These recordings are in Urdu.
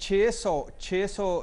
600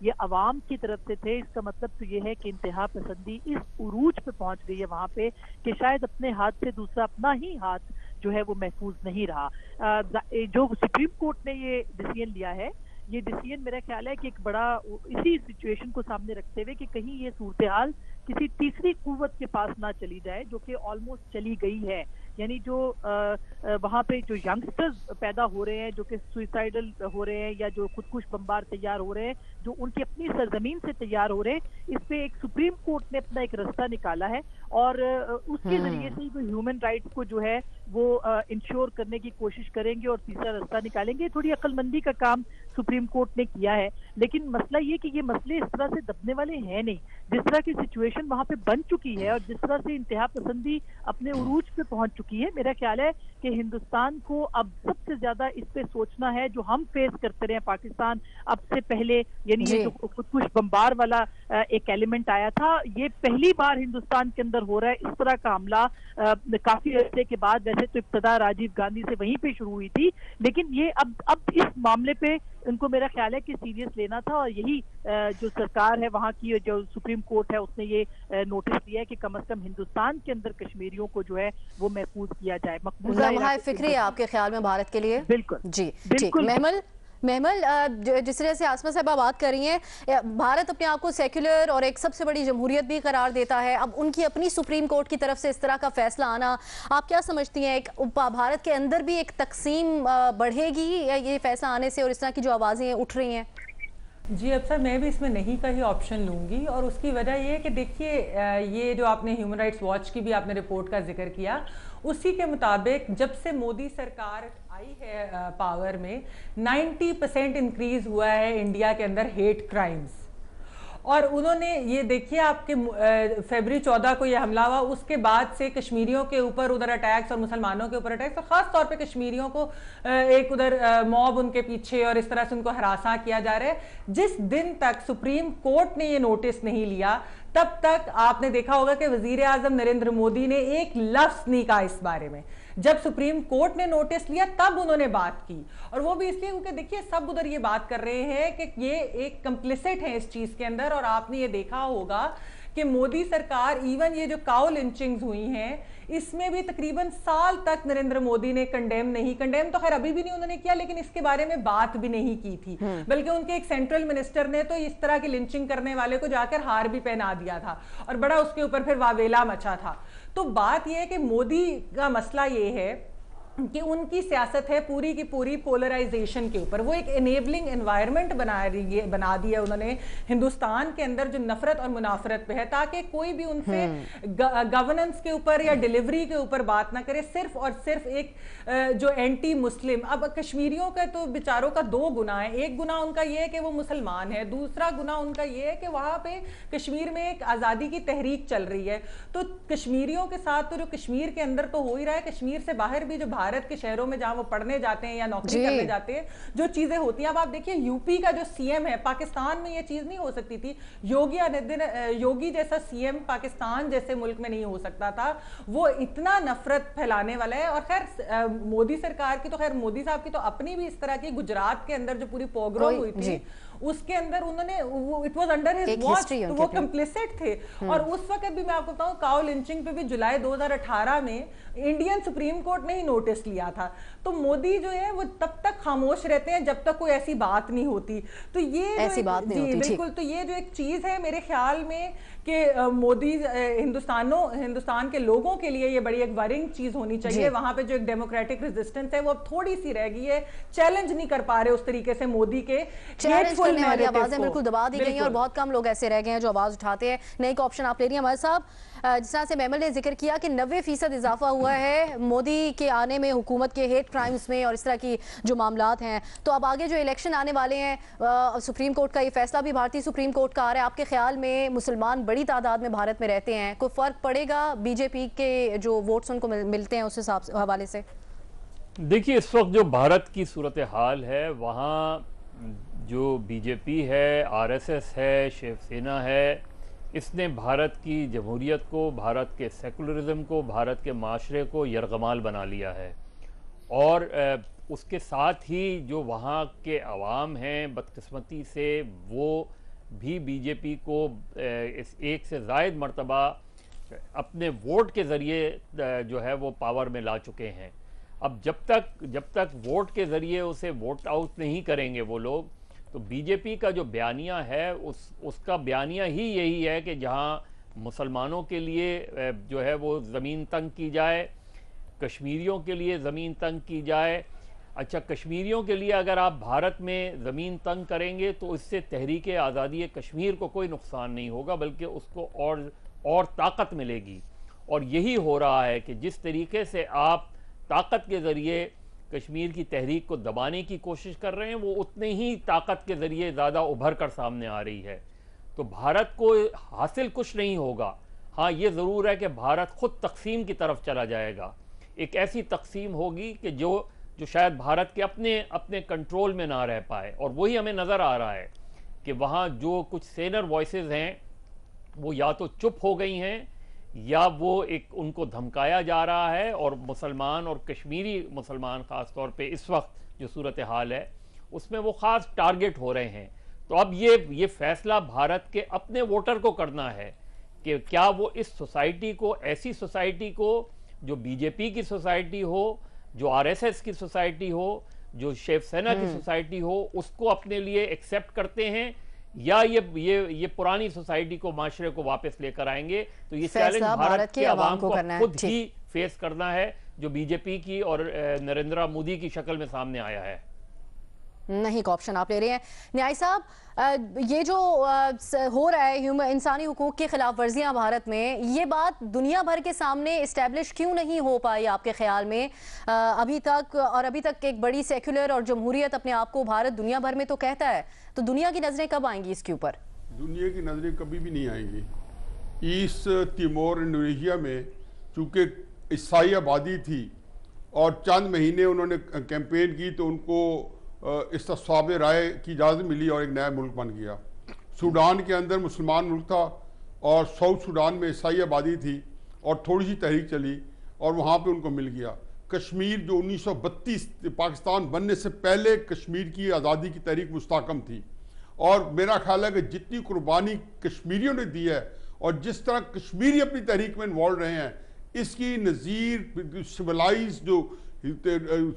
یہ عوام کی طرف سے تھے. اس کا مطلب تو یہ ہے کہ انتہا پسندی اس عروج پہ پہنچ گئی ہے وہاں پہ کہ شاید اپنے ہاتھ سے دوسرا اپنا ہی ہاتھ جو ہے وہ محفوظ نہیں رہا. جو سپریم کورٹ نے یہ ڈیسیژن لیا ہے, یہ ڈیسیژن میرا خیال ہے کہ ایک بڑا اسی سچویشن کو سامنے رکھتے ہوئے کہ کہیں یہ صورتحال کسی تیسری قوت کے پاس نہ چلی جائے, جو کہ آلموسٹ چلی گئی ہے. یعنی جو وہاں پہ جو ینگسٹرز پیدا ہو رہے ہیں جو کہ سوئسائڈل ہو رہے ہیں یا جو خودکش بمبار تیار ہو رہے ہیں, جو ان کی اپنی سرزمین سے تیار ہو رہے ہیں, اس پہ ایک سپریم کورٹ نے اپنا ایک رستہ نکالا ہے اور اس کے ذریعے سے جو ہیومن رائٹس کو جو ہے وہ انشور کرنے کی کوشش کریں گے اور تیسرا رستہ نکالیں گے. تھوڑی عقل مندی کا کام سپریم کورٹ نے کیا ہے, لیکن مسئلہ یہ کہ یہ مسئلے اس طرح سے دبنے والے ہیں نہیں. جس طرح کی سچویشن وہاں پہ بن چکی ہے اور جس طرح سے انتہا پسندی اپنے عروج پہ پہنچ چکی ہے, میرا خیال ہے کہ ہندوستان کو اب سب سے زیادہ اس پہ سوچنا ہے جو ہم فیس کرتے رہے پاکستان اب سے پہلے, یعنی یہ جو خودکش بمبار والا ایک ایلیمنٹ آیا تھا, یہ پہلی بار ہندوستان کے اندر ہو رہا ہے اس طرح کا حملہ کافی عرصے کے بعد. ویسے تو ابتدا راجیو گاندھی سے وہیں پہ شروع ہوئی تھی, لیکن یہ اب اس معاملے پہ ان کو میرا خیال ہے کہ سیریس لینا تھا اور یہی جو سرکار ہے وہاں کی جو سپریم کورٹ ہے اس نے یہ نوٹس دیا ہے کہ کم از کم ہندوستان کے اندر کشمیریوں کو جو ہے وہ محفوظ کیا جائے. لمحہ فکری ہے آپ کے خیال میں بھارت کے لیے؟ بالکل جی ٹھیک. محمل, جس طرح سے آسما صاحبہ بات کر رہی ہیں, بھارت اپنے آپ کو سیکولر اور ایک سب سے بڑی جمہوریت بھی قرار دیتا ہے. اب ان کی اپنی سپریم کورٹ کی طرف سے اس طرح کا فیصلہ آنا, آپ کیا سمجھتی ہیں بھارت کے اندر بھی ایک تقسیم بڑھے گی یہ فیصلہ آنے سے اور اس طرح کی جو آوازیں اٹھ رہی ہیں؟ جی افسر, میں بھی اس میں نہیں کا ہی آپشن لوں گی, اور اس کی وجہ یہ ہے کہ دیکھیے یہ جو آپ نے ہیومن رائٹس واچ کی بھی آپ نے رپورٹ کا ذکر کیا, اسی کے مطابق جب سے مودی سرکار آئی ہے پاور میں 90% انکریز ہوا ہے انڈیا کے اندر ہیٹ کرائمز. اور انہوں نے یہ دیکھیے آپ کے فیبری 14 کو یہ حملہ ہوا, اس کے بعد سے کشمیریوں کے اوپر ادھر اٹیکس اور مسلمانوں کے اوپر اٹیکس, اور خاص طور پہ کشمیریوں کو ایک ادھر موب ان کے پیچھے اور اس طرح سے ان کو ہراساں کیا جا رہا ہے. جس دن تک سپریم کورٹ نے یہ نوٹس نہیں لیا تب تک آپ نے دیکھا ہوگا کہ وزیر اعظم نریندر مودی نے ایک لفظ نہیں کہا اس بارے میں. جب سپریم کورٹ نے نوٹس لیا تب انہوں نے بات کی, اور وہ بھی اس لیے کیونکہ دیکھیے سب ادھر یہ بات کر رہے ہیں کہ یہ ایک کمپلیسٹ ہے اس چیز کے اندر. اور آپ نے یہ دیکھا ہوگا کہ مودی سرکار ایون یہ جو کاؤ لنچنگز ہوئی ہیں اس میں بھی تقریباً سال تک نریندر مودی نے کنڈیم تو خیر ابھی بھی نہیں انہوں نے کیا, لیکن اس کے بارے میں بات بھی نہیں کی تھی, بلکہ ان کے ایک سینٹرل منسٹر نے تو اس طرح کی لنچنگ کرنے والے کو جا کر ہار بھی پہنا دیا تھا اور بڑا اس کے اوپر پھر واویلا مچا تھا. تو بات یہ ہے کہ مودی کا مسئلہ یہ ہے کہ ان کی سیاست ہے پوری کی پوری پولرائزیشن کے اوپر. وہ ایک انیبلنگ انوائرمنٹ بنا دی ہے انہوں نے ہندوستان کے اندر جو نفرت اور منافرت پہ ہے, تاکہ کوئی بھی ان سے گورننس کے اوپر یا ڈیلیوری کے اوپر بات نہ کرے, صرف اور صرف ایک جو اینٹی مسلم. اب کشمیریوں کا تو بیچاروں کا دو گناہ ہے, ایک گناہ ان کا یہ ہے کہ وہ مسلمان ہے, دوسرا گناہ ان کا یہ ہے کہ وہاں پہ کشمیر میں ایک آزادی کی تحریک چل رہی ہے. تو کشمیریوں کے ساتھ تو جو کشمیر کے اندر تو ہو ہی رہا ہے, کشمیر سے باہر بھی جو بھارت کے شہروں میں جہاں وہ پڑھنے جاتے ہیں یا نوکری کرنے جاتے ہیں جو چیزیں ہوتی ہیں. اب آپ دیکھیے یو پی کا جو سی ایم ہے, پاکستان میں یہ چیز نہیں ہو سکتی تھی, یوگی جیسا سی ایم پاکستان جیسے ملک میں نہیں ہو سکتا تھا. وہ اتنا نفرت پھیلانے والا ہے. اور خیر مودی سرکار کی تو خیر مودی صاحب کی تو اپنی بھی اس طرح کی گجرات کے اندر جو پوری پوگروم ہوئی تھی اس کے اندر انہوں نے it was under his watch, تو وہ کمپلیسٹ تھے. اور اس وقت بھی میں آپ کو بتاؤں کاؤ لنچنگ پہ بھی جولائی 2018 میں انڈین سپریم کورٹ نے ہی نوٹس لیا تھا. تو مودی جو ہے وہ تب تک خاموش رہتے ہیں جب تک کوئی ایسی بات نہیں ہوتی. تو یہ ایسی بات نہیں ہوتی بالکل. تو یہ جو ایک چیز ہے میرے خیال میں کہ مودی ہندوستان کے لوگوں کے لیے یہ بڑی ایک ورنگ چیز ہونی چاہیے. وہاں پہ جو ایک ڈیموکریٹک ریزسٹنس ہے وہ اب تھوڑی سی رہ گئی ہے, چیلنج نہیں کر پا رہے اس طریقے سے مودی کے کرنے والی آوازیں بالکل دبا دی گئی ہیں, اور بہت کم لوگ ایسے رہ گئے ہیں جو آواز اٹھاتے ہیں. نئی کا آپشن آپ لے رہی ہیں ہمارے صاحب. جس طرح سے محمل نے ذکر کیا کہ 90% اضافہ ہوا ہے مودی کے آنے میں حکومت کے ہیٹ کرائمز میں اور اس طرح کی جو معاملات ہیں, تو اب آگے جو الیکشن آنے والے ہیں, سپریم کورٹ کا یہ فیصلہ بھی بھارتی سپریم کورٹ کا آ رہا ہے, آپ کے خیال میں مسلمان بڑی تعداد میں بھارت میں رہتے ہیں, کوئی فرق پڑے گا بی جے پی کے جو ووٹس ان کو ملتے ہیں اس حوالے سے؟ دیکھیے اس وقت جو بھارت کی صورتحال ہے وہاں جو بی جے پی ہے, آر ایس ایس ہے, شیو سینا ہے, اس نے بھارت کی جمہوریت کو, بھارت کے سیکولرزم کو, بھارت کے معاشرے کو یرغمال بنا لیا ہے. اور اس کے ساتھ ہی جو وہاں کے عوام ہیں بدقسمتی سے وہ بھی بی جے پی کو ایک سے زائد مرتبہ اپنے ووٹ کے ذریعے جو ہے وہ پاور میں لا چکے ہیں. اب جب تک ووٹ کے ذریعے اسے ووٹ آؤٹ نہیں کریں گے وہ لوگ, تو بی جے پی کا جو بیانیہ ہے اس کا بیانیہ ہی یہی ہے کہ جہاں مسلمانوں کے لیے جو ہے وہ زمین تنگ کی جائے, کشمیریوں کے لیے زمین تنگ کی جائے. اچھا, کشمیریوں کے لیے اگر آپ بھارت میں زمین تنگ کریں گے تو اس سے تحریک آزادی کشمیر کو کوئی نقصان نہیں ہوگا, بلکہ اس کو اور طاقت ملے گی. اور یہی ہو رہا ہے کہ جس طریقے سے آپ طاقت کے ذریعے کشمیر کی تحریک کو دبانے کی کوشش کر رہے ہیں, وہ اتنے ہی طاقت کے ذریعے زیادہ ابھر کر سامنے آ رہی ہے. تو بھارت کو حاصل کچھ نہیں ہوگا. ہاں, یہ ضرور ہے کہ بھارت خود تقسیم کی طرف چلا جائے گا. ایک ایسی تقسیم ہوگی کہ جو شاید بھارت کے اپنے کنٹرول میں نہ رہ پائے. اور وہی ہمیں نظر آ رہا ہے کہ وہاں جو کچھ سینر وائسز ہیں وہ یا تو چپ ہو گئی ہیں, یا وہ ان کو دھمکایا جا رہا ہے, اور مسلمان اور کشمیری مسلمان خاص طور پہ اس وقت جو صورتحال ہے اس میں وہ خاص ٹارگٹ ہو رہے ہیں. تو اب یہ فیصلہ بھارت کے اپنے ووٹر کو کرنا ہے کہ کیا وہ اس سوسائٹی کو, ایسی سوسائٹی کو جو بی جے پی کی سوسائٹی ہو, جو آر ایس ایس کی سوسائٹی ہو, جو شیو سینا کی سوسائٹی ہو, اس کو اپنے لیے ایکسیپٹ کرتے ہیں, یا یہ پرانی سوسائٹی کو, معاشرے کو واپس لے کر آئیں گے. تو یہ چیلنج بھارت کے عوام کو خود ہی فیس کرنا ہے, جو بی جے پی کی اور نریندر مودی کی شکل میں سامنے آیا ہے. نہیں کا آپشن آپ لے رہے ہیں. نیائی صاحب, یہ جو ہو رہا ہے انسانی حقوق کی خلاف ورزیاں بھارت میں, یہ بات دنیا بھر کے سامنے اسٹیبلش کیوں نہیں ہو پائی آپ کے خیال میں ابھی تک؟ اور ابھی تک ایک بڑی سیکولر اور جمہوریت اپنے آپ کو بھارت دنیا بھر میں تو کہتا ہے, تو دنیا کی نظریں کب آئیں گی اس کے اوپر؟ دنیا کی نظریں کبھی بھی نہیں آئیں گی. ایسٹ تیمور انڈونیشیا میں چونکہ عیسائی آبادی تھی اور چند مہینے انہوں نے کیمپین کی تو ان کو استصواب رائے کی اجازت ملی اور ایک نیا ملک بن گیا. سوڈان کے اندر مسلمان ملک تھا اور ساؤتھ سوڈان میں عیسائی آبادی تھی اور تھوڑی سی تحریک چلی اور وہاں پہ ان کو مل گیا. کشمیر جو 1932 پاکستان بننے سے پہلے کشمیر کی آزادی کی تحریک مستحکم تھی, اور میرا خیال ہے کہ جتنی قربانی کشمیریوں نے دی ہے اور جس طرح کشمیری اپنی تحریک میں انوالو رہے ہیں, اس کی نظیر سویلائز جو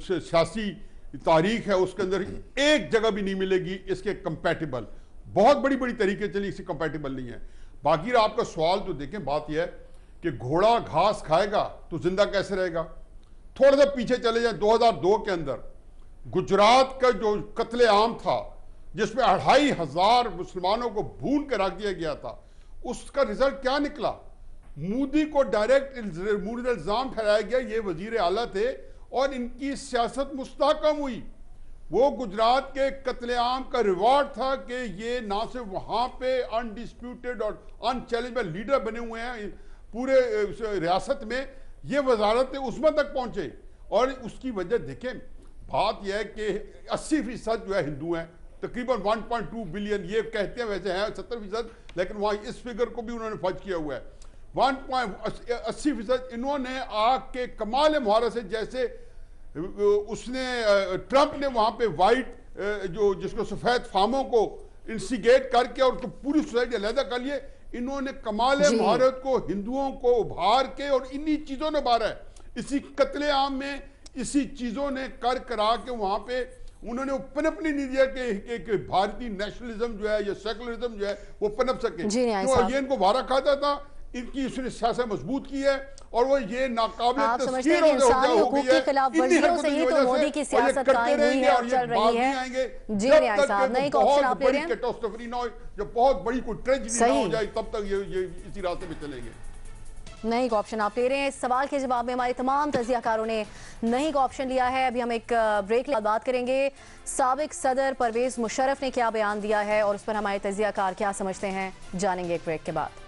سیاسی تاریخ ہے اس کے اندر ایک جگہ بھی نہیں ملے گی اس کے کمپیٹیبل. بہت بڑی تحریکیں چلی, اس سے کمپیٹیبل نہیں ہے. باقی آپ کا سوال تو دیکھیں, بات یہ ہے کہ گھوڑا گھاس کھائے گا تو زندہ کیسے رہے گا؟ تھوڑا سا پیچھے چلے جائیں, 2002 کے اندر گجرات کا جو قتل عام تھا جس میں 2500 مسلمانوں کو بھون کے رکھ دیا گیا تھا, اس کا رزلٹ کیا نکلا؟ مودی کو ڈائریکٹ الزام ٹھہرایا گیا, یہ وزیر اعلیٰ تھے اور ان کی سیاست مستحکم ہوئی. وہ گجرات کے قتل عام کا ریوارڈ تھا کہ یہ نہ صرف وہاں پہ انڈسپیوٹڈ اور انچیلنجبل لیڈر بنے ہوئے ہیں پورے ریاست میں, یہ وزارت عظمیٰ تک پہنچے. اور اس کی وجہ دیکھیں, بات یہ ہے کہ 80% جو ہے ہندو ہیں, تقریباً 1.2 بلین, یہ کہتے ہیں ویسے ہیں 70%, لیکن وہاں اس فگر کو بھی انہوں نے فرض کیا ہوا ہے. 80% انہوں نے آگ کے کمال مہارت سے, جیسے اس نے ٹرمپ نے وہاں پہ وائٹ جو جس کو سفید فاموں کو انسٹیگیٹ کر کے اور اس کو پوری سوسائٹی علیحدہ کر لیے, انہوں نے کمال مہارت کو ہندوؤں کو ابھار کے اور انہی چیزوں نے ابھارا ہے. اسی قتل عام میں اسی چیزوں نے کرا کے وہاں پہ انہوں نے پنپ نہیں دیا کہ بھارتی نیشنلزم جو ہے یا سیکولرزم جو ہے وہ پنپ سکے. یہ ان کو بھارا کھاتا تھا, ان کی اس نے سیاست مضبوط کی ہے اور وہ یہ ناقابل تسخیر انسانی حقوق کی خلاف ورزیوں سے ہی تو مودی کی سیاست قائم ہوئی ہے اور چل رہی ہے. جی نیائی صاحب, نہیں کا آپشن آپ لے رہے ہیں؟ جب بہت بڑی کوئی ٹریجڈی نہ ہو جائے تب تک یہ اسی راستے میں چلیں گے. نہیں کا آپشن آپ لے رہے ہیں. اس سوال کے جواب میں ہمارے تمام تجزیہ کاروں نے نہیں کا آپشن لیا ہے. ابھی ہم ایک بریک کے بات کریں گے سابق صدر پرویز مشرف نے کیا بیان دیا ہے اور اس پر ہمارے تجزیہ کار کیا سمجھتے ہیں, جانیں گے ایک بریک کے بعد.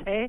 6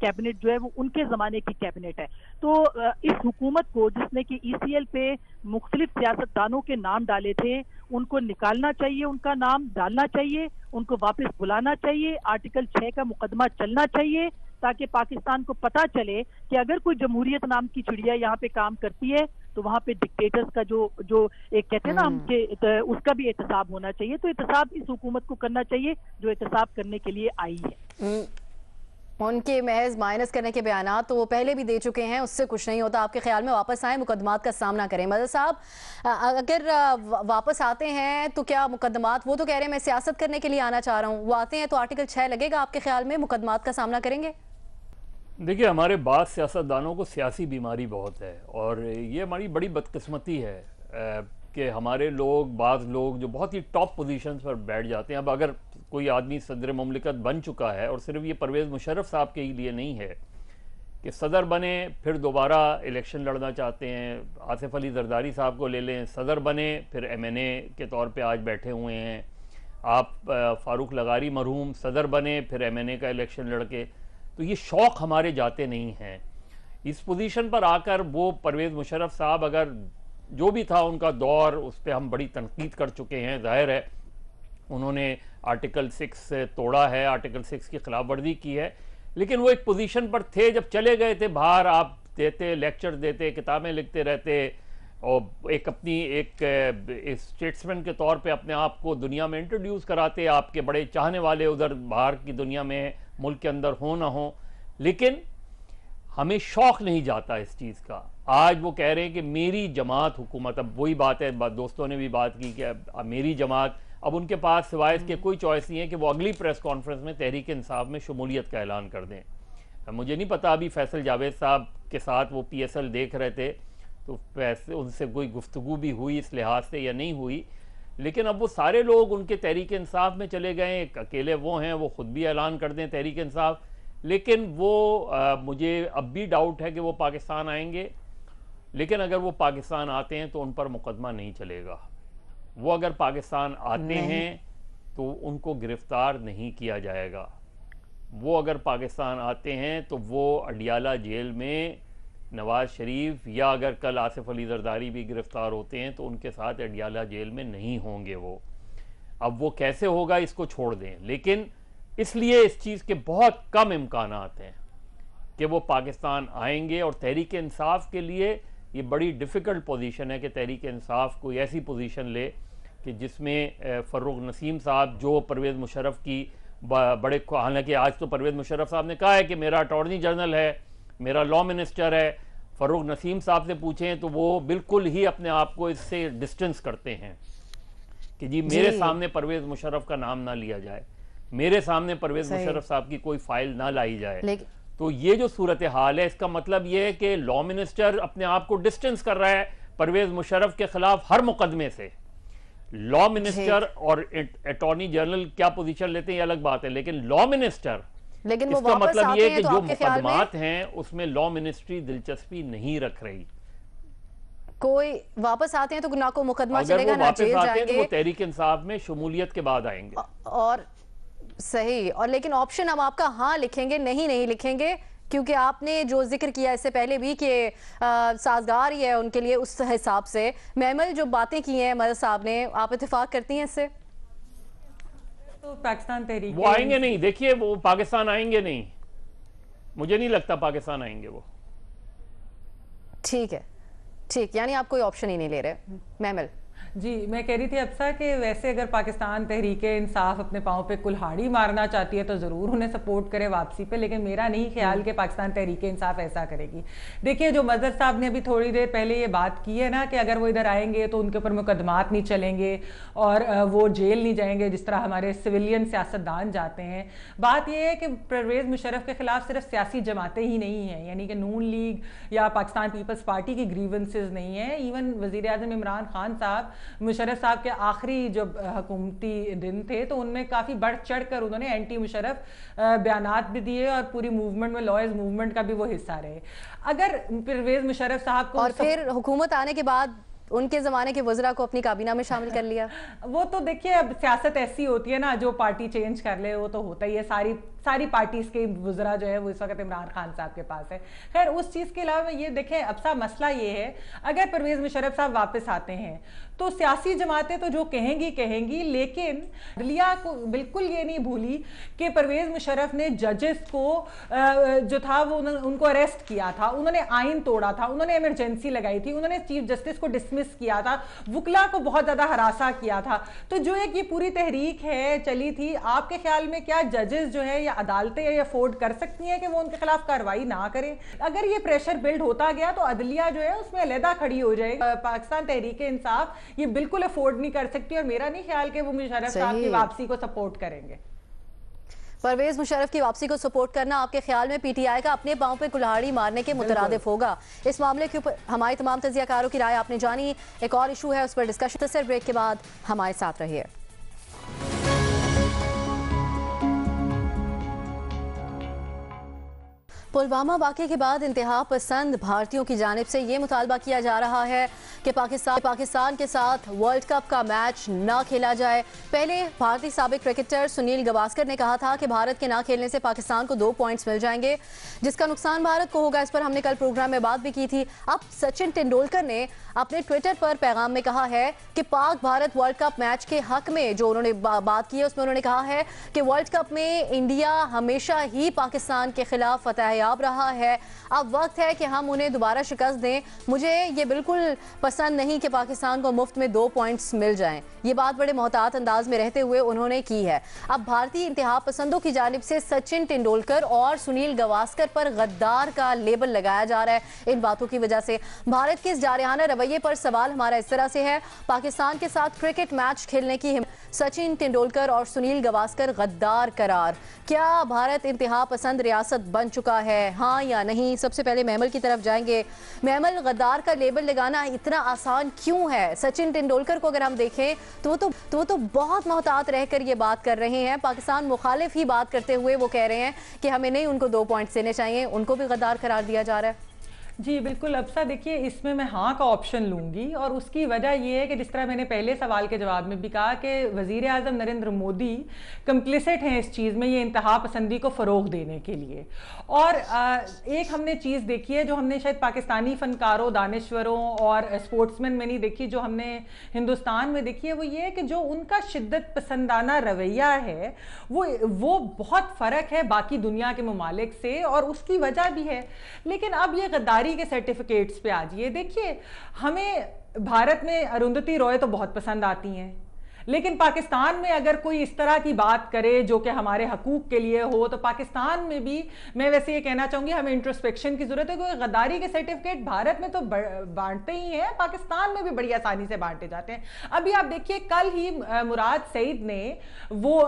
کیبنٹ جو ہے وہ ان کے زمانے کی کیبنٹ ہے. تو اس حکومت کو جس نے کہ ECL پہ مختلف سیاستدانوں کے نام ڈالے تھے ان کو نکالنا چاہیے, ان کا نام ڈالنا چاہیے, ان کو واپس بلانا چاہیے, آرٹیکل 6 کا مقدمہ چلنا چاہیے تاکہ پاکستان کو پتہ چلے کہ اگر کوئی جمہوریت نام کی چڑیا یہاں پہ کام کرتی ہے تو وہاں پہ ڈکٹیٹرز کا جو ایک کہتے ہیں نا ہم کہ اس کا بھی احتساب ہونا چاہیے. تو احتساب اس حکومت کو کرنا چاہیے جو احتساب کرنے کے لیے آئی ہے. ان کے محض مائنس کرنے کے بیانات تو وہ پہلے بھی دے چکے ہیں, اس سے کچھ نہیں ہوتا. آپ کے خیال میں واپس آئیں, مقدمات کا سامنا کریں. مدد صاحب اگر واپس آتے ہیں تو کیا مقدمات, وہ تو کہہ رہے ہیں میں سیاست کرنے کے لیے آنا چاہ رہا ہوں, وہ آتے ہیں تو آرٹیکل 6 لگے گا آپ کے خیال میں, مقدمات کا سامنا کریں گے؟ دیکھیے ہمارے بعض سیاستدانوں کو سیاسی بیماری بہت ہے اور یہ ہماری بڑی بدقسمتی ہے کہ ہمارے لوگ, بعض لوگ جو بہت ہی ٹاپ پوزیشنز پر بیٹھ جاتے ہیں. اب اگر کوئی آدمی صدر مملکت بن چکا ہے, اور صرف یہ پرویز مشرف صاحب کے لیے نہیں ہے کہ صدر بنے پھر دوبارہ الیکشن لڑنا چاہتے ہیں, آصف علی زرداری صاحب کو لے لیں, صدر بنے پھر MNA کے طور پہ آج بیٹھے ہوئے ہیں. آپ فاروق لغاری مرحوم صدر بنے پھر MNA کا الیکشن لڑ کے, تو یہ شوق ہمارے جاتے نہیں ہیں. اس پوزیشن پر آ کر وہ پرویز مشرف صاحب اگر جو بھی تھا ان کا دور, اس پہ ہم بڑی تنقید کر چکے ہیں, ظاہر ہے انہوں نے آرٹیکل 6 توڑا ہے, آرٹیکل 6 کی خلاف ورزی کی ہے, لیکن وہ ایک پوزیشن پر تھے جب چلے گئے تھے باہر, آپ دیتے, لیکچر دیتے, کتابیں لکھتے رہتے اور ایک اپنی ایک اسٹیٹسمین کے طور پہ اپنے آپ کو دنیا میں انٹروڈیوس کراتے. آپ کے بڑے چاہنے والے ادھر باہر کی دنیا میں, ملک کے اندر ہو نہ ہو, لیکن ہمیں شوق نہیں جاتا اس چیز کا. آج وہ کہہ رہے ہیں کہ میری جماعت حکومت, اب وہی بات ہے, دوستوں نے بھی بات کی کہ میری جماعت, اب ان کے پاس سوائے اس کے کوئی چوائس نہیں ہے کہ وہ اگلی پریس کانفرنس میں تحریک انصاف میں شمولیت کا اعلان کر دیں. مجھے نہیں پتا ابھی فیصل جاوید صاحب کے ساتھ وہ PSL دیکھ رہے تھے تو ان سے کوئی گفتگو بھی ہوئی اس لحاظ سے یا نہیں ہوئی, لیکن اب وہ سارے لوگ ان کے تحریک انصاف میں چلے گئے. ایک اکیلے وہ ہیں, وہ خود بھی اعلان کر دیں تحریک انصاف, لیکن وہ مجھے اب بھی ڈاؤٹ ہے کہ وہ پاکستان آئیں گے. لیکن اگر وہ پاکستان آتے ہیں تو ان پر مقدمہ نہیں چلے گا. وہ اگر پاکستان آتے ہیں تو ان کو گرفتار نہیں کیا جائے گا. وہ اگر پاکستان آتے ہیں تو وہ اڈیالہ جیل میں نواز شریف, یا اگر کل آصف علی زرداری بھی گرفتار ہوتے ہیں تو ان کے ساتھ اڈیالہ جیل میں نہیں ہوں گے وہ. اب وہ کیسے ہوگا اس کو چھوڑ دیں, لیکن اس لیے اس چیز کے بہت کم امکانات ہیں کہ وہ پاکستان آئیں گے. اور تحریک انصاف کے لیے یہ بڑی ڈیفیکلٹ پوزیشن ہے کہ تحریک انصاف کوئی ایسی پوزیشن لے کہ جس میں فروغ نسیم صاحب جو پرویز مشرف کی بڑے, حالانکہ آج تو پرویز مشرف صاحب نے کہا ہے کہ میرا اٹارنی جنرل ہے, میرا لا منسٹر ہے. فروغ نسیم صاحب سے پوچھیں تو وہ بالکل ہی اپنے آپ کو اس سے ڈسٹنس کرتے ہیں کہ جی میرے سامنے پرویز مشرف کا نام نہ لیا جائے, میرے سامنے پرویز مشرف صاحب کی کوئی فائل نہ لائی جائے. تو یہ جو صورتحال ہے, اس کا مطلب یہ ہے کہ لا منسٹر اپنے آپ کو ڈسٹنس کر رہا ہے پرویز مشرف کے خلاف ہر مقدمے سے. لا منسٹر اور اٹارنی جنرل کیا پوزیشن لیتے ہیں یہ الگ بات ہے, لیکن لا منسٹر, لیکن اس کا مطلب یہ کہ جو مقدمات ہیں اس میں لا منسٹری دلچسپی نہیں رکھ رہی. کوئی واپس آتے ہیں تو نہ کو مقدمہ چلے گا, نہ جیل جائیں گے. اگر وہ واپس آتے ہیں تو وہ تحریک انصاف میں شمولیت کے بعد آئیں گے. اور صحیح, اور لیکن آپشن ہم آپ کا ہاں لکھیں گے, نہیں لکھیں گے, کیونکہ آپ نے جو ذکر کیا اس سے پہلے بھی کہ سازگار ہی ہے ان کے لیے اس حساب سے. محمل جو باتیں کی ہیں مدد صاحب نے, آپ اتفاق کرتی ہیں اس سے؟ تو پاکستان تحریک وہ آئیں گے نہیں, دیکھیے وہ پاکستان آئیں گے نہیں, مجھے نہیں لگتا پاکستان آئیں گے وہ. ٹھیک ہے, ٹھیک, یعنی آپ کوئی آپشن ہی نہیں لے رہے. محمل جی میں کہہ رہی تھی ابسا کہ ویسے اگر پاکستان تحریک انصاف اپنے پاؤں پہ کلہاڑی مارنا چاہتی ہے تو ضرور انہیں سپورٹ کرے واپسی پہ, لیکن میرا نہیں خیال کہ پاکستان تحریک انصاف ایسا کرے گی. دیکھیے جو مظہر صاحب نے ابھی تھوڑی دیر پہلے یہ بات کی ہے نا کہ اگر وہ ادھر آئیں گے تو ان کے اوپر مقدمات نہیں چلیں گے اور وہ جیل نہیں جائیں گے جس طرح ہمارے سویلین سیاستدان جاتے ہیں. بات یہ ہے کہ پرویز مشرف کے خلاف صرف سیاسی جماعتیں ہی نہیں ہیں, یعنی کہ نون لیگ یا پاکستان پیپلز پارٹی کی گریونسز نہیں ہیں. ایون وزیر اعظم عمران خان صاحب, مشرف صاحب کے آخری جب حکومتی دن تھے تو ان میں کافی بڑھ چڑھ کر انہوں نے اینٹی مشرف بیانات بھی دیے اور پوری موومنٹ میں, لائرز موومنٹ کا بھی وہ حصہ رہے. اگر پرویز مشرف صاحب کو اور پھر حکومت آنے کے بعد ان کے زمانے کے وزراء کو اپنی کابینہ میں شامل کر لیا؟ وہ تو دیکھیے اب سیاست ایسی ہوتی ہے نا, جو پارٹی چینج کر لے وہ تو ہوتا ہی ہے. ساری پارٹیز کے وزراء جو ہے وہ اس وقت عمران خان صاحب کے پاس ہے. خیر اس چیز کے علاوہ یہ دیکھیں اب صاحب مسئلہ یہ ہے, اگر پرویز مشرف صاحب واپس آتے ہیں تو سیاسی جماعتیں تو جو کہیں گی, لیکن عدلیہ کو بالکل یہ نہیں بھولی کہ پرویز مشرف نے ججز کو جو تھا وہ ان کو اریسٹ کیا تھا, انہوں نے آئین توڑا تھا, انہوں نے ایمرجنسی لگائی تھی, انہوں نے چیف جسٹس کو ڈسمس کیا تھا, وکلا کو بہت زیادہ ہراساں کیا تھا. تو جو ایک یہ پوری تحریک ہے چلی تھی, آپ کے خیال میں کیا ججز جو ہے یا عدالتیں یہ افورڈ کر سکتی ہیں کہ وہ ان کے خلاف کارروائی نہ کریں؟ اگر یہ پریشر بلڈ ہوتا گیا تو عدلیہ جو ہے اس میں علیحدہ کھڑی ہو جائے گی. پاکستان تحریک انصاف یہ بالکل افورڈ نہیں کر سکتی, اور میرا نہیں خیال کہ وہ مشرف صاحب کی واپسی کو سپورٹ کریں گے. پرویز مشرف کی واپسی کو سپورٹ کرنا آپ کے خیال میں پی ٹی آئی کا اپنے پاؤں پہ کلہاڑی مارنے کے مترادف ہوگا؟ اس معاملے کے اوپر ہمارے تمام تجزیہ کاروں کی رائے آپ نے جانی. ایک اور ایشو ہے, اس پر ڈسکشن. تصویر بریک کے بعد ہمارے ساتھ رہیے. پلوامہ واقعے کے بعد انتہا پسند بھارتیوں کی جانب سے یہ مطالبہ کیا جا رہا ہے کہ پاکستان کے ساتھ ورلڈ کپ کا میچ نہ کھیلا جائے. پہلے بھارتی سابق کرکٹر سنیل گواسکر نے کہا تھا کہ بھارت کے نہ کھیلنے سے پاکستان کو 2 پوائنٹس مل جائیں گے, جس کا نقصان بھارت کو ہوگا. اس پر ہم نے کل پروگرام میں بات بھی کی تھی. اب سچن ٹنڈولکر نے اپنے ٹویٹر پر پیغام میں کہا ہے کہ پاک بھارت ورلڈ کپ میچ کے حق میں جو انہوں نے بات کی ہے اس میں انہوں نے کہا ہے کہ ورلڈ کپ میں انڈیا ہمیشہ ہی پاکستان کے خلاف فتح یاب رہا ہے, اب وقت ہے کہ ہم انہیں دوبارہ شکست دیں. مجھے یہ بالکل پسند نہیں کہ پاکستان کو مفت میں 2 پوائنٹس مل جائیں. یہ بات بڑے محتاط انداز میں رہتے ہوئے انہوں نے کی ہے. اب بھارتی انتہا پسندوں کی جانب سے سچن ٹنڈولکر اور سنیل گواسکر پر غدار کا لیبل لگایا جا رہا ہے. ان باتوں کی وجہ سے بھارت کے اس جارحانہ رویے پر سوال ہمارا اس طرح سے ہے, پاکستان کے ساتھ کرکٹ میچ کھیلنے کی سچن ٹنڈولکر اور سنیل گواسکر غدار قرار. کیا بھارت انتہا پسند ریاست بن چکا ہے, ہاں یا نہیں؟ سب سے پہلے محمل کی طرف جائیں گے. محمل, غدار کا لیبل لگانا اتنا آسان کیوں ہے؟ سچن ٹنڈولکر کو اگر ہم دیکھیں تو وہ تو بہت محتاط رہ کر یہ بات کر رہے ہیں. پاکستان مخالف ہی بات کرتے ہوئے وہ کہہ رہے ہیں کہ ہمیں نہیں ان کو 2 پوائنٹس دینے چاہیے, ان کو بھی غدار قرار دیا جا رہا ہے. جی بالکل ابسا, دیکھیے اس میں ہاں کا آپشن لوں گی, اور اس کی وجہ یہ ہے کہ جس طرح میں نے پہلے سوال کے جواب میں بھی کہا کہ وزیر اعظم نریندر مودی کمپلیسٹ ہیں اس چیز میں, یہ انتہا پسندی کو فروغ دینے کے لیے. اور ایک ہم نے چیز دیکھی ہے جو ہم نے شاید پاکستانی فنکاروں, دانشوروں اور اسپورٹس مین میں نہیں دیکھی, جو ہم نے ہندوستان میں دیکھی ہے, وہ یہ ہے کہ جو ان کا شدت پسندانہ رویہ ہے وہ بہت فرق ہے باقی دنیا کے ممالک سے, اور اس کی وجہ بھی ہے. لیکن اب یہ غداری کے سرٹیفکیٹس پہ آجئے. دیکھیے ہمیں بھارت میں اروندھتی رائے تو بہت پسند آتی ہیں, لیکن پاکستان میں اگر کوئی اس طرح کی بات کرے جو کہ ہمارے حقوق کے لیے ہو, تو پاکستان میں بھی میں ویسے یہ کہنا چاہوں گی ہمیں انٹروسپیکشن کی ضرورت ہے. کیونکہ غداری کے سرٹیفکیٹ بھارت میں تو بانٹتے ہی ہیں, پاکستان میں بھی بڑی آسانی سے بانٹے جاتے ہیں. ابھی آپ دیکھیے کل ہی مراد سعید نے وہ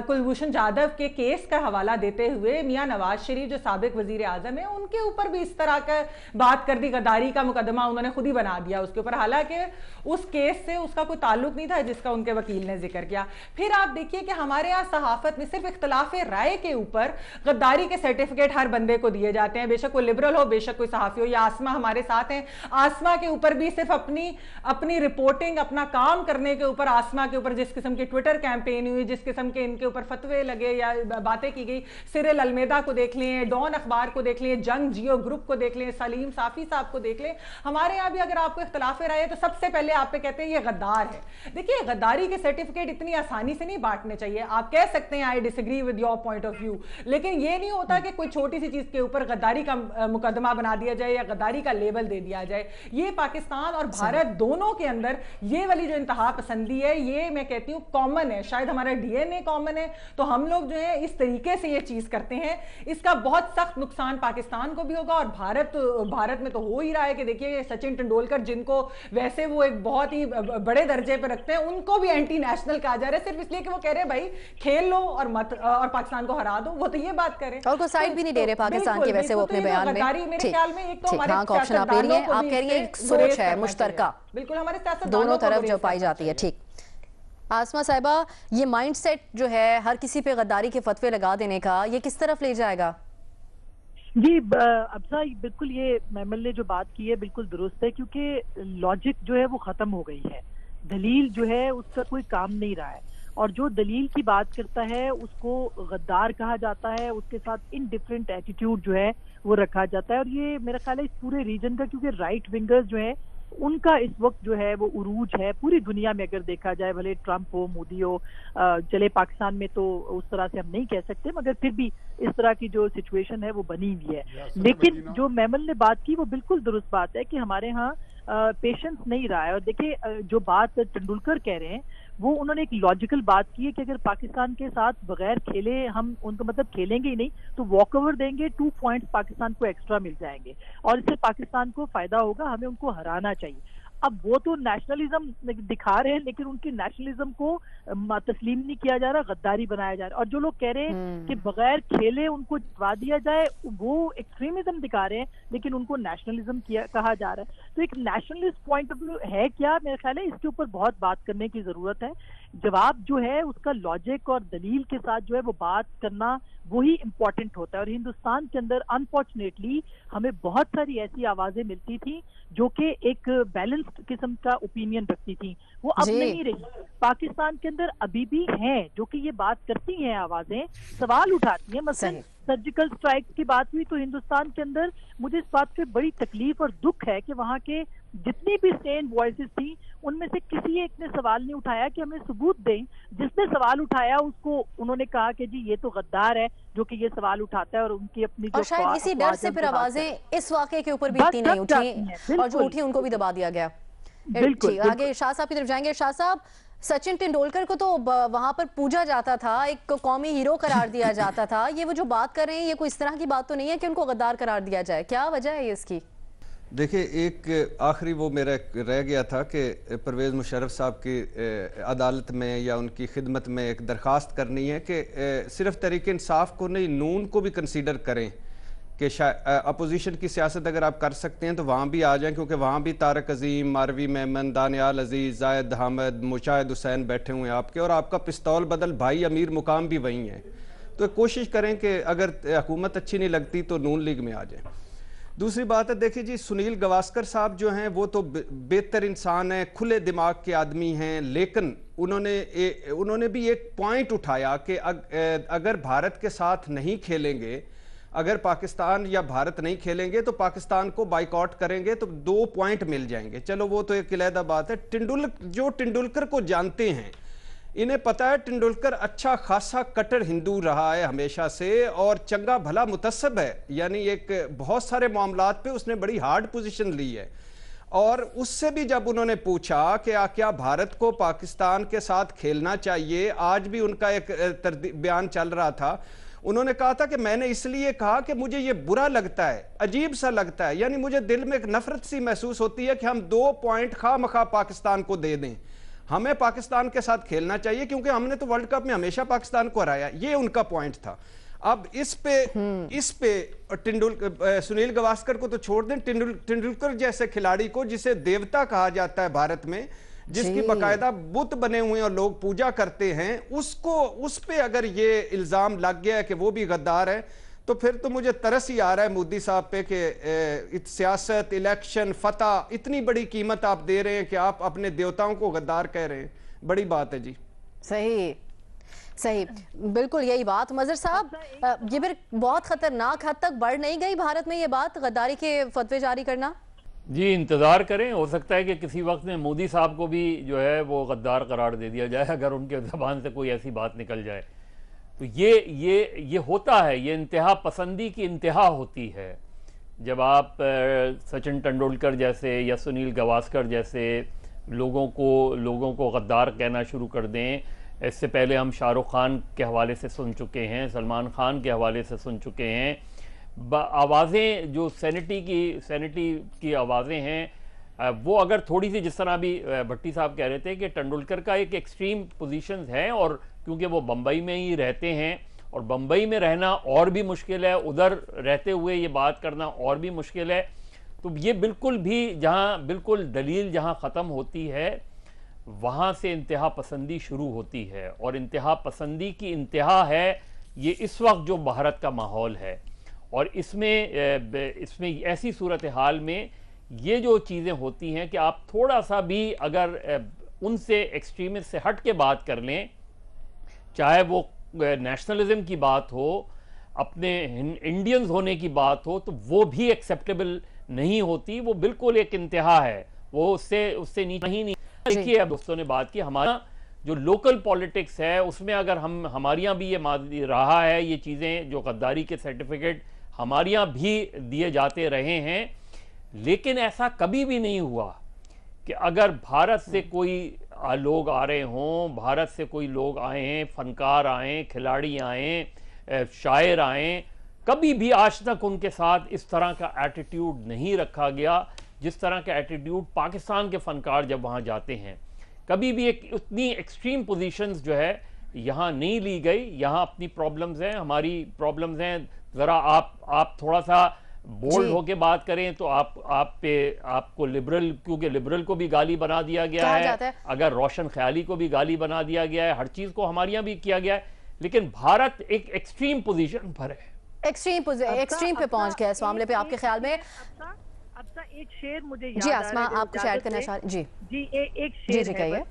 کلبھوشن جادو کے کیس کا حوالہ دیتے ہوئے میاں نواز شریف جو سابق وزیر اعظم ہیں ان کے اوپر بھی اس طرح کا بات کر دی. غداری کا مقدمہ انہوں نے خود ہی بنا دیا اس کے اوپر, حالانکہ اس کیس سے اس کا کوئی تعلق نہیں تھا جس کا ان کے وکیل نے ذکر کیا. پھر آپ دیکھیے کہ ہمارے یہاں صحافت میں صرف اختلاف رائے کے اوپر غداری کے سرٹیفکیٹ ہر بندے کو دیے جاتے ہیں, بے شک کوئی لبرل ہو, بے شک کوئی صحافی ہو. یا آسما ہمارے ساتھ ہیں, آسما کے اوپر بھی صرف اپنی رپورٹنگ, اپنا کام کرنے کے اوپر, آسما کے اوپر جس قسم کی ٹویٹر کیمپین ہوئی, جس قسم کے ان کے اوپر فتوے لگے یا باتیں کی گئی, سرل المیدا کو دیکھ لیں, ڈان اخبار کو دیکھ لیں, جنگ جیو گروپ کو دیکھ لیں, سلیم صافی صاحب کو دیکھ لیں. ہمارے یہاں بھی اگر آپ کو اختلاف رائے تو سب سے پہلے آپ پہ کہتے ہیں یہ غدار ہے. دیکھیے غداری کے سرٹیفکیٹ اتنی آسانی سے نہیں بانٹنے چاہیے. آپ کہہ سکتے ہیں I disagree with your point of view, لیکن یہ نہیں ہوتا کہ کوئی چھوٹی سی چیز کے اوپر غداری کا مقدمہ بنا دیا جائے یا غداری کا لیبل دے دیا جائے. یہ پاکستان اور بھارت دونوں کے اندر یہ والی جو انتہا پسندی ہے, یہ میں کہتی ہوں کامن ہے. شاید ہمارا ڈی این اے کامن ہے, تو ہم لوگ جو ہے اس طریقے سے یہ چیز کرتے ہیں. اس کا بہت سخت نقصان پاکستان کو بھی ہوگا, اور بھارت میں تو ہو ہی رہا ہے کہ دیکھیے سچن ٹنڈولکر جن کو ویسے وہ ایک بہت ہی بڑے درجے پہ رکھتے ہیں, ان کو بھی اینٹی نیشنل کہا جا رہا ہے صرف اس لیے کہ وہ کہہ رہے ہیں بھائی کھیل لو اور پاکستان کو ہرا دو. وہ تو یہ بات کریں, اور کوئی سائڈ بھی نہیں دے رہے پاکستان کے ویسے وہ اپنے بیان میں. میرے خیال میں ایک تو ہمارے آپ کہہ رہی ہیں ایک سوچ ہے مشترکہ, بالکل ہمارے سیاست دونوں طرف جو پائی جاتی ہے. ٹھیک آسما صاحبہ, یہ مائنڈ سیٹ جو ہے ہر کسی پہ غداری کے فتوے لگا دینے کا, یہ کس طرف لے جائے گا؟ جی ابسا بالکل یہ میمل نے جو بات کی ہے بالکل درست ہے، کیونکہ لاجک جو ہے وہ ختم ہو گئی ہے، دلیل جو ہے اس کا کوئی کام نہیں رہا ہے، اور جو دلیل کی بات کرتا ہے اس کو غدار کہا جاتا ہے، اس کے ساتھ انڈیفرنٹ ایٹیٹیوڈ جو ہے وہ رکھا جاتا ہے، اور یہ میرا خیال ہے اس پورے ریجن کا، کیونکہ رائٹ ونگرز جو ہے ان کا اس وقت جو ہے وہ عروج ہے پوری دنیا میں، اگر دیکھا جائے بھلے ٹرمپ ہو، مودی ہو، چلے پاکستان میں تو اس طرح سے ہم نہیں کہہ سکتے، مگر پھر بھی اس طرح کی جو سچویشن ہے وہ بنی ہوئی ہے۔ لیکن جو میمل نے بات کی وہ بالکل درست بات ہے کہ ہمارے ہاں پیشنس نہیں رہا ہے، اور دیکھیں جو بات ٹنڈولکر کہہ رہے ہیں وہ انہوں نے ایک لاجیکل بات کی ہے کہ اگر پاکستان کے ساتھ بغیر کھیلے ہم ان کو مطلب کھیلیں گے ہی نہیں تو واک اوور دیں گے، 2 پوائنٹس پاکستان کو ایکسٹرا مل جائیں گے، اور اس سے پاکستان کو فائدہ ہوگا، ہمیں ان کو ہرانا چاہیے۔ اب وہ تو نیشنلزم دکھا رہے ہیں، لیکن ان کی نیشنلزم کو تسلیم نہیں کیا جا رہا، غداری بنایا جا رہا ہے، اور جو لوگ کہہ رہے ہیں کہ بغیر کھیلے ان کو جتوا دیا جائے وہ ایکسٹریمزم دکھا رہے ہیں، لیکن ان کو نیشنلزم کہا جا رہا ہے۔ تو ایک نیشنلسٹ پوائنٹ آف ویو ہے کیا، میرے خیال ہے اس کے اوپر بہت بات کرنے کی ضرورت ہے۔ جواب جو ہے اس کا لاجک اور دلیل کے ساتھ جو ہے وہ بات کرنا وہی امپورٹنٹ ہوتا ہے، اور ہندوستان کے اندر انفارچونیٹلی ہمیں بہت ساری ایسی آوازیں ملتی تھیں جو کہ ایک بیلنسڈ قسم کا اوپینین رکھتی تھیں، وہ اب نہیں رہی۔ پاکستان کے اندر ابھی بھی ہیں جو کہ یہ بات کرتی ہیں، آوازیں سوال اٹھاتی ہیں، مثلا سرجیکل اسٹرائک کی بات ہوئی تو ہندوستان کے اندر مجھے اس بات پہ بڑی تکلیف اور دکھ ہے کہ وہاں کے جتنی بھی سٹینڈ وائسز تھیں ان میں سے کسی ایک نے سوال نہیں اٹھایا کہ ہمیں ثبوت دیں، جس نے سوال اٹھایا اس کو انہوں نے کہا کہ جی یہ تو غدار ہے جو کہ یہ سوال اٹھاتا ہے، اور ان کی اپنی اور شاید اسی ڈر سے پھر آوازیں اس واقعے کے اوپر بھی اتنی نہیں اٹھیں، اور جو اٹھی ان کو بھی دبا دیا گیا۔ بالکل آگے شاہ صاحب کی طرف جائیں گے۔ شاہ صاحب، سچن ٹنڈولکر کو تو وہاں پر پوجا جاتا تھا، ایک قومی ہیرو قرار دیا جاتا تھا، یہ وہ جو بات کر رہے ہیں یہ کوئی اس طرح کی بات تو نہیں ہے کہ ان کو غدار قرار دیا جائے، کیا وجہ ہے اس کی؟ دیکھیں، ایک آخری وہ میرا رہ گیا تھا کہ پرویز مشرف صاحب کی عدالت میں یا ان کی خدمت میں ایک درخواست کرنی ہے کہ صرف تحریک انصاف کو نہیں، نون کو بھی کنسیڈر کریں کہ اپوزیشن کی سیاست اگر آپ کر سکتے ہیں تو وہاں بھی آ جائیں، کیونکہ وہاں بھی طارق عظیم، ماروی میمن، دانیال عزیز، زاہد حامد، مشاہد حسین بیٹھے ہوئے ہیں آپ کے، اور آپ کا پستول بدل بھائی امیر مقام بھی وہی ہیں۔ تو کوشش کریں کہ اگر حکومت اچھی نہیں لگتی تو نون لیگ میں آ جائیں۔ دوسری بات ہے، دیکھیں جی، سنیل گواسکر صاحب جو ہیں وہ تو بہتر انسان ہیں، کھلے دماغ کے آدمی ہیں، لیکن انہوں نے بھی ایک پوائنٹ اٹھایا کہ اگر بھارت کے ساتھ نہیں کھیلیں گے، اگر پاکستان یا بھارت نہیں کھیلیں گے تو پاکستان کو بائیکاٹ کریں گے تو 2 پوائنٹ مل جائیں گے۔ چلو وہ تو ایک علیحدہ بات ہے۔ جو ٹنڈولکر کو جانتے ہیں انہیں پتا ہے ٹنڈولکر اچھا خاصا کٹر ہندو رہا ہے ہمیشہ سے، اور چنگا بھلا متعصب ہے، یعنی ایک بہت سارے معاملات پہ اس نے بڑی ہارڈ پوزیشن لی ہے، اور اس سے بھی جب انہوں نے پوچھا کہ کیا بھارت کو پاکستان کے ساتھ کھیلنا چاہیے، آج بھی ان کا ایک بیان چل رہا تھا، انہوں نے کہا تھا کہ میں نے اس لیے کہا کہ مجھے یہ برا لگتا ہے، عجیب سا لگتا ہے، یعنی مجھے دل میں ایک نفرت سی محسوس ہوتی ہے کہ ہم 2 پوائنٹ خواہ مخواہ پاکستان کو دے دیں، ہمیں پاکستان کے ساتھ کھیلنا چاہیے کیونکہ ہم نے تو ورلڈ کپ میں ہمیشہ پاکستان کو ہرایا، یہ ان کا پوائنٹ تھا۔ اب اس پہ سنیل گواسکر کو تو چھوڑ دیں، ٹنڈولکر جیسے کھلاڑی کو جسے دیوتا کہا جاتا ہے بھارت میں، جس کی باقاعدہ بت بنے ہوئے اور لوگ پوجا کرتے ہیں، اس پہ اگر یہ الزام لگ گیا ہے کہ وہ بھی غدار ہے تو پھر تو مجھے ترس ہی آ رہا ہے مودی صاحب پہ کہ سیاست، الیکشن، فتح، اتنی بڑی قیمت آپ دے رہے ہیں کہ آپ اپنے دیوتاؤں کو غدار کہہ رہے ہیں، بڑی بات ہے جی۔ صحیح، بالکل یہی بات۔ مظہر صاحب، یہ پھر بہت خطرناک حد تک بڑھ نہیں گئی بھارت میں یہ بات، غداری کے فتوے جاری کرنا؟ جی انتظار کریں، ہو سکتا ہے کہ کسی وقت میں مودی صاحب کو بھی جو ہے وہ غدار قرار دے دیا جائے اگر ان کے زبان سے کوئی ایسی بات نکل جائے۔ تو یہ ہوتا ہے، یہ انتہا پسندی کی انتہا ہوتی ہے جب آپ سچن ٹنڈولکر جیسے یا سنیل گواسکر جیسے لوگوں کو غدار کہنا شروع کر دیں۔ اس سے پہلے ہم شاہ رخ خان کے حوالے سے سن چکے ہیں، سلمان خان کے حوالے سے سن چکے ہیں، آوازیں جو سینٹی کی آوازیں ہیں، وہ اگر تھوڑی سی، جس طرح بھی بھٹی صاحب کہہ رہے تھے کہ ٹنڈولکر کا ایک ایکسٹریم پوزیشنز ہے، اور کیونکہ وہ بمبئی میں ہی رہتے ہیں اور بمبئی میں رہنا اور بھی مشکل ہے، ادھر رہتے ہوئے یہ بات کرنا اور بھی مشکل ہے، تو یہ بالکل بھی بالکل دلیل جہاں ختم ہوتی ہے وہاں سے انتہا پسندی شروع ہوتی ہے، اور انتہا پسندی کی انتہا ہے یہ اس وقت جو بھارت کا ماحول ہے، اور اس میں ایسی صورتحال میں یہ جو چیزیں ہوتی ہیں کہ آپ تھوڑا سا بھی اگر ان سے ایکسٹریمسٹ سے ہٹ کے بات کر لیں، چاہے وہ نیشنلزم کی بات ہو، اپنے انڈینز ہونے کی بات ہو، تو وہ بھی ایکسیپٹیبل نہیں ہوتی. وہ بالکل ایک انتہا ہے، وہ اس سے نیچے ہی نہیں. دیکھیے اب دوستوں نے بات کی، ہمارا جو لوکل پولیٹکس ہے اس میں اگر ہمارے یہاں بھی یہ رہا ہے، یہ چیزیں جو غداری کے سرٹیفکیٹ ہمارے یہاں بھی دیے جاتے رہے ہیں، لیکن ایسا کبھی بھی نہیں ہوا کہ اگر بھارت سے کوئی لوگ آ رہے ہوں، بھارت سے کوئی لوگ آئے ہیں، فنکار آئیں، کھلاڑی آئیں، شاعر آئیں، کبھی بھی آج تک ان کے ساتھ اس طرح کا ایٹیٹیوڈ نہیں رکھا گیا جس طرح کا ایٹیٹیوڈ پاکستان کے فنکار جب وہاں جاتے ہیں. کبھی بھی اتنی ایکسٹریم پوزیشنز جو ہے یہاں نہیں لی گئی. یہاں اپنی پرابلمز ہیں، ہماری پرابلمز ہیں. ذرا آپ تھوڑا سا بولڈ ہو کے بات کریں تو آپ کو لبرل، کیونکہ لبرل کو بھی گالی بنا دیا گیا ہے، اگر روشن خیالی کو بھی گالی بنا دیا گیا ہے، ہر چیز کو ہمارے یہاں بھی کیا گیا ہے. لیکن بھارت ایک ایکسٹریم پوزیشن پر ہے، ایکسٹریم پہ پہنچ گیا اس معاملے پہ. آپ کے خیال میں ایک شعر مجھے یاد جی آسما آپ کچھ ایڈ کرنا چاہ جی ایک شعر ہے،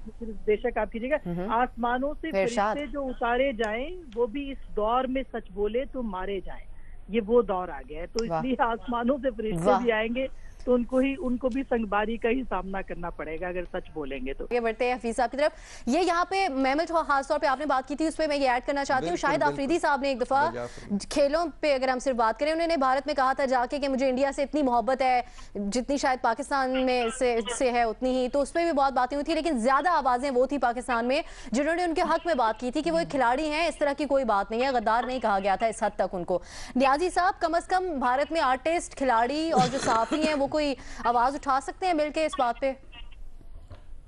بے شک آپ کیجیے گا. آسمانوں سے فرشتے جو اتارے جائیں وہ بھی اس دور میں سچ بولے تو مارے جائیں. یہ وہ دور آ گیا ہے، تو اس لیے آسمانوں سے فرشتے بھی آئیں گے تو ان کو بھی سنگباری کا ہی سامنا کرنا پڑے گا اگر سچ بولیں گے تو. یہ بڑھتے ہیں حفیظ صاحب کی طرف. یہ یہاں پہ محمد خاص طور پہ آپ نے بات کی تھی، اس پہ میں یہ ایڈ کرنا چاہتی ہوں. شاہد آفریدی صاحب نے ایک دفعہ کھیلوں پہ اگر ہم صرف بات کریں، انہوں نے بھارت میں کہا تھا جا کے کہ مجھے انڈیا سے اتنی محبت ہے جتنی شاید پاکستان میں سے ہے اتنی ہی. تو اس پہ بھی بہت باتیں ہوئی تھی، لیکن زیادہ آوازیں وہ تھی پاکستان میں جنہوں نے ان کے حق میں بات کی تھی کہ وہ ایک کھلاڑی ہیں، اس طرح کی کوئی بات نہیں ہے، غدار نہیں کہا گیا تھا اس حد تک ان کو. نیازی صاحب، کم از کم بھارت میں آرٹسٹ، کھلاڑی اور جو صحافی ہیں وہ کوئی آواز اٹھا سکتے ہیں مل کے اس بات پہ؟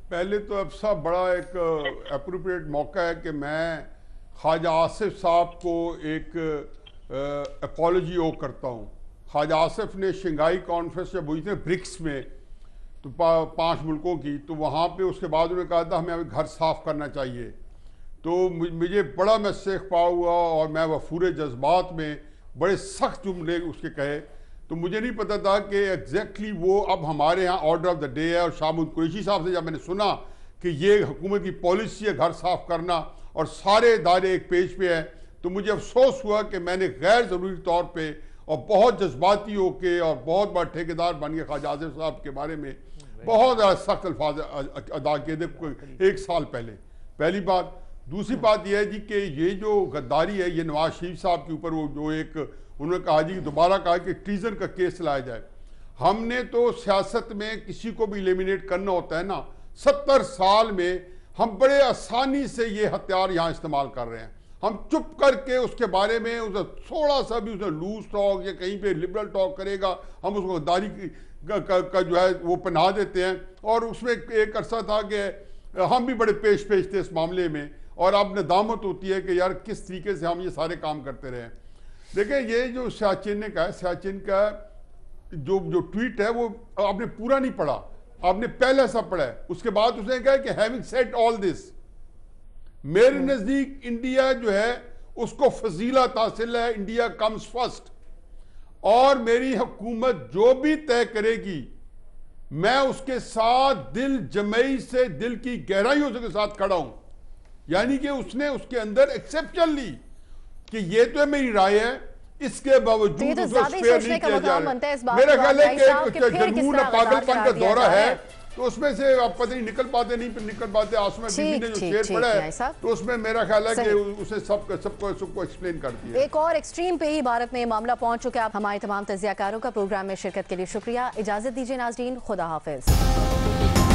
پہلے تو اب صاحب بڑا ایک اپروپریٹ موقع ہے کہ میں خواجہ آصف صاحب کو ایک اپالوجی او کرتا ہوں. خواجہ آصف نے شنگھائی کانفرنس جب ہوئی تھی برکس میں تو 5 ملکوں کی، تو وہاں پہ اس کے بعد انہوں نے کہا تھا ہمیں گھر صاف کرنا چاہیے. تو مجھے بڑا میں سیخ پا ہوا اور میں وفور جذبات میں بڑے سخت جملے اس کے کہے. تو مجھے نہیں پتا تھا کہ ایگزیکٹلی وہ اب ہمارے ہاں آرڈر آف دا ڈے ہے. اور شاہ محمود قریشی صاحب سے جب میں نے سنا کہ یہ حکومت کی پالیسی ہے گھر صاف کرنا اور سارے ادارے ایک پیج پہ ہیں، تو مجھے افسوس ہوا کہ میں نے غیر ضروری طور پہ اور بہت جذباتی ہو کے اور بہت بڑا ٹھیکیدار بن کے خواجہ آصف صاحب کے بارے میں بہت سخت الفاظ ادا کیے تھے 1 سال پہلے. پہلی بات. دوسری بات یہ ہے جی کہ یہ جو غداری ہے یہ نواز شریف صاحب کے اوپر وہ جو ایک انہوں نے کہا جی دوبارہ کہا کہ ٹریزن کا کیس لایا جائے. ہم نے تو سیاست میں کسی کو بھی ایلیمینیٹ کرنا ہوتا ہے نا، 70 سال میں ہم بڑے آسانی سے یہ ہتھیار یہاں استعمال کر رہے ہیں. ہم چپ کر کے اس کے بارے میں اسے تھوڑا سا بھی اسے لوز ٹاک یا کہیں پہ لبرل ٹاک کرے گا ہم اس کو غداری کا جو ہے وہ پناہ دیتے ہیں. اور اس میں ایک عرصہ تھا کہ ہم بھی بڑے پیش تھے اس معاملے میں، اور اب ندامت ہوتی ہے کہ یار کس طریقے سے ہم یہ سارے کام کرتے رہے ہیں. دیکھیں یہ جو سیاچن نے کہا ہے، سیاچن کا جو ٹویٹ ہے وہ آپ نے پورا نہیں پڑھا، آپ نے پہلے سا پڑھا ہے. اس کے بعد اس نے کہا کہ having said all this میرے نزدیک انڈیا جو ہے اس کو فضیلت حاصل ہے، انڈیا comes first، اور میری حکومت جو بھی طے کرے گی میں اس کے ساتھ دل جمعی سے، دل کی گہرائیوں سے کے ساتھ کھڑا ہوں. یعنی کہ اس نے اس کے اندر ایکسیپشن لی کہ یہ تو میری رائے ہے، اس کے باوجود اس کو سپیئر نہیں کیا جا رہا. میرا خیال ہے کہ ایک جنون پاگل پن کا دورہ ہے، تو اس میں سے آپ پتہ نہیں نکل پاتے نہیں نکل پاتے. آسمہ بیوی نے جو شعر پڑھا ہے تو اس میں میرا خیال ہے کہ اسے سب کو ایکسپلین کر دیا. ایک اور ایکسٹریم پہ ہی بھارت میں معاملہ پہنچ چکا ہے. ہمارے تمام تجزیہ کاروں کا پروگرام میں شرکت کے لیے شکریہ. اجازت دیجیے ناظرین، خدا حافظ.